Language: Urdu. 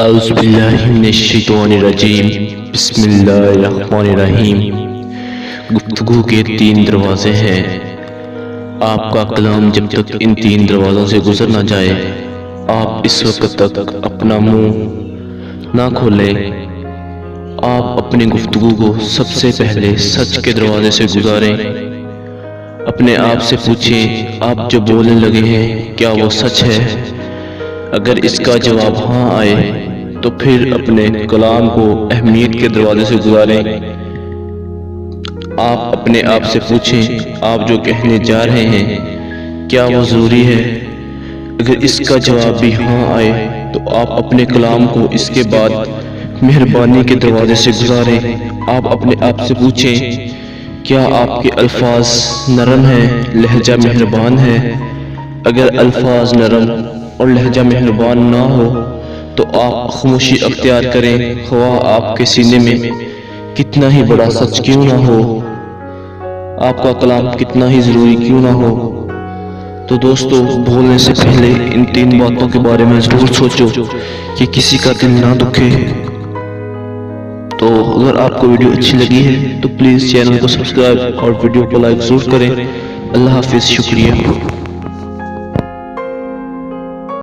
اعوذ باللہ من الشیطان الرجیم بسم اللہ الرحمن الرحیم۔ گفتگو کے 3 دروازے ہیں۔ آپ کا کلام جب تک ان 3 دروازوں سے گزر نہ جائے، آپ اس وقت تک اپنا منہ نہ کھولیں۔ آپ اپنی گفتگو کو سب سے پہلے سچ کے دروازے سے گزاریں۔ اپنے آپ سے پوچھیں، آپ جو بولنے لگے ہیں کیا وہ سچ ہے؟ اگر اس کا جواب ہاں آئے تو پھر اپنے کلام کو اہمیت کے دروازے سے گزاریں۔ آپ اپنے آپ سے پوچھیں، آپ جو کہنے جا رہے ہیں کیا وہ ضروری ہے؟ اگر اس کا جواب بھی ہاں آئے تو آپ اپنے کلام کو اس کے بعد مہربانی کے دروازے سے گزاریں۔ آپ اپنے آپ سے پوچھیں، کیا آپ کے الفاظ نرم ہیں، لہجہ مہربان ہے؟ اگر الفاظ نرم اور لہجہ مہربان نہ ہو تو آپ خاموشی اختیار کریں، خواہ آپ کے سینے میں کتنا ہی بڑا سچ کیوں نہ ہو، آپ کا کلام کتنا ہی ضروری کیوں نہ ہو۔ تو دوستو، بولنے سے پہلے ان 3 باتوں کے بارے میں ضرور سوچو کہ کسی کا دل نہ دکھے۔ تو اگر آپ کو ویڈیو اچھی لگی ہے تو پلیز چینل کو سبسکرائب اور ویڈیو کو لائک ضرور کریں۔ اللہ حافظ، شکریہ۔